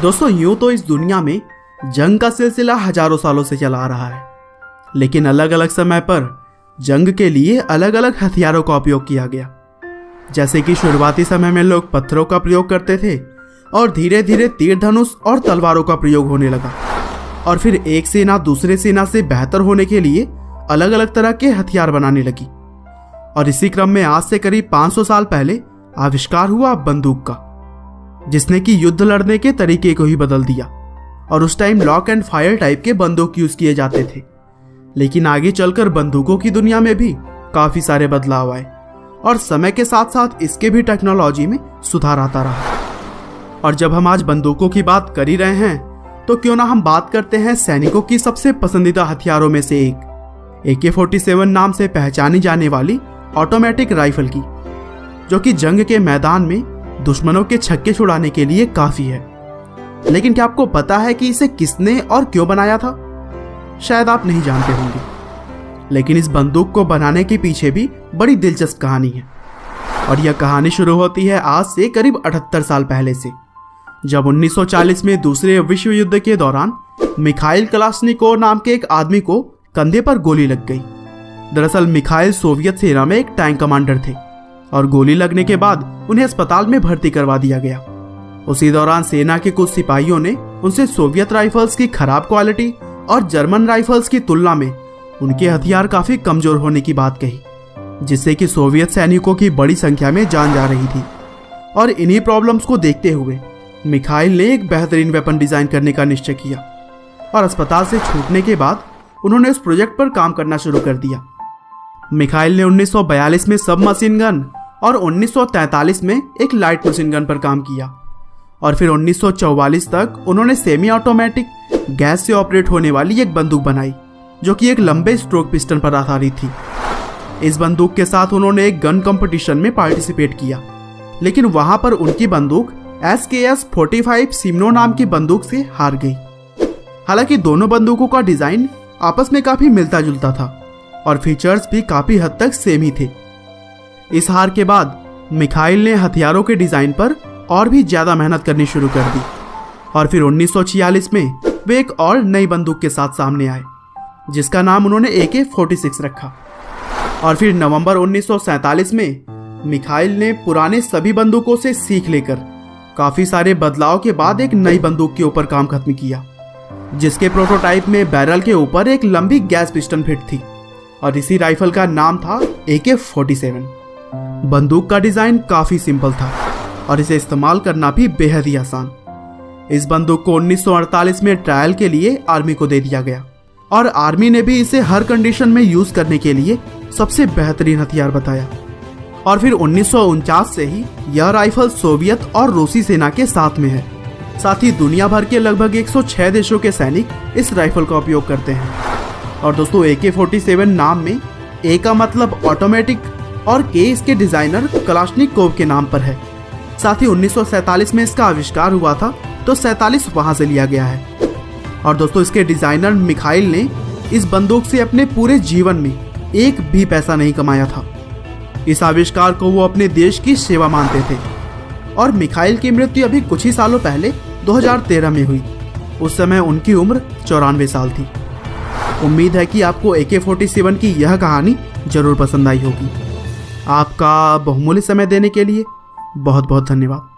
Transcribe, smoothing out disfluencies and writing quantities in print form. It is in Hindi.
दोस्तों यूं तो इस दुनिया में जंग का सिलसिला हजारों सालों से चला आ रहा है, लेकिन अलग अलग समय पर जंग के लिए अलग अलग हथियारों का उपयोग किया गया। जैसे कि शुरुआती समय में लोग पत्थरों का प्रयोग करते थे और धीरे धीरे तीर धनुष और तलवारों का प्रयोग होने लगा, और फिर एक सेना दूसरे सेना से बेहतर होने के लिए अलग अलग तरह के हथियार बनाने लगी। और इसी क्रम में आज से करीब 500 साल पहले आविष्कार हुआ बंदूक का, जिसने कि युद्ध लड़ने के तरीके को ही बदल दिया। और उस time lock and fire type के बंदूक यूज किए जाते थे, लेकिन आगे चलकर बंदूकों की दुनिया में भी काफी सारे बदलाव आए और समय के साथ साथ इसके भी टेक्नोलॉजी में सुधार आता रहा। और जब हम आज बंदूकों की बात कर ही रहे हैं तो क्यों ना हम बात करते हैं सैनिकों की सबसे पसंदीदा हथियारों में से एक AK-47 नाम से पहचानी जाने वाली ऑटोमेटिक राइफल की, जो कि जंग के मैदान में दुश्मनों के छक्के छुड़ाने के लिए काफी है। लेकिन क्या आपको पता है कि इसे किसने और क्यों बनाया था? शायद आप नहीं जानते होंगे, लेकिन इस बंदूक को बनाने के पीछे भी बड़ी दिलचस्प कहानी है। और यह कहानी शुरू होती है आज से करीब 78 साल पहले से, जब 1940 में दूसरे विश्व युद्ध के दौरान मिखाइल कलाश्निकोव नाम के एक आदमी को कंधे पर गोली लग गई। दरअसल मिखाइल सोवियत सेना में एक टैंक कमांडर थे और गोली लगने के बाद उन्हें अस्पताल में भर्ती करवा दिया गया। उसी दौरान सेना के कुछ सिपाहियों ने उनसे सोवियत राइफल्स की खराब क्वालिटी और जर्मन राइफल्स की तुलना में उनके हथियार काफी कमजोर होने की बात कही, जिससे कि सोवियत सैनिकों की बड़ी संख्या में जान जा रही थी। और इन्हीं प्रॉब्लम्स को देखते हुए मिखाइल ने एक बेहतरीन वेपन डिजाइन करने का निश्चय किया और अस्पताल से छूटने के बाद उन्होंने उस प्रोजेक्ट पर काम करना शुरू कर दिया। मिखाइल ने 1942 में सब मशीन गन और 1943 में एक लाइट मशीन गन पर काम किया, और फिर 1944 तक उन्होंने सेमी ऑटोमेटिक गैस से ऑपरेट होने वाली एक बंदूक बनाई, जो कि एक लंबे स्ट्रोक पिस्टन पर आधारित थी। इस बंदूक के साथ उन्होंने एक गन कंपटीशन में पार्टिसिपेट किया, लेकिन वहां पर उनकी बंदूक SKS-45 सिमनो नाम की बंदूक से हार गई। हालांकि दोनों बंदूकों का डिजाइन आपस में काफी मिलता जुलता था और फीचर्स भी काफी हद तक सेम ही थे। इस हार के बाद मिखाइल ने हथियारों के डिजाइन पर और भी ज्यादा मेहनत करनी शुरू कर दी, और फिर 1946 में वे एक और नई बंदूक के साथ सामने आए, जिसका नाम उन्होंने AK-46 रखा। और फिर नवंबर 1947 में मिखाइल ने पुराने सभी बंदूकों से सीख लेकर काफी सारे बदलाव के बाद एक नई बंदूक के ऊपर काम खत्म किया, जिसके प्रोटोटाइप में बैरल के ऊपर एक लंबी गैस पिस्टन फिट थी, और इसी राइफल का नाम था AK-47। बंदूक का डिजाइन काफी सिंपल था और इसे इस्तेमाल करना भी बेहद ही आसान। इस बंदूक को 1948 में ट्रायल के लिए आर्मी को दे दिया गया, और आर्मी ने भी इसे हर कंडीशन में यूज करने के लिए सबसे बेहतरीन हथियार बताया। और फिर 1949 से ही यह राइफल सोवियत और रूसी सेना के साथ में है। साथ ही दुनिया भर के लगभग 106 देशों के सैनिक इस राइफल का उपयोग करते हैं। और दोस्तों AK-47 नाम में A का मतलब ऑटोमेटिक और K इसके डिजाइनर कलाश्निकोव के नाम पर है। साथ ही 1947 में इसका आविष्कार हुआ था, तो 47 वहां से लिया गया है। और दोस्तों इसके डिजाइनर मिखाइल ने इस बंदूक से अपने पूरे जीवन में एक भी पैसा नहीं कमाया था। इस आविष्कार को वो अपने देश की सेवा मानते थे। और मिखाइल की मृत्यु अभी कुछ ही सालों पहले 2013 में हुई। उस समय उनकी उम्र 94 साल थी। उम्मीद है कि आपको AK-47 की यह कहानी जरूर पसंद आई होगी। आपका बहुमूल्य समय देने के लिए बहुत बहुत धन्यवाद।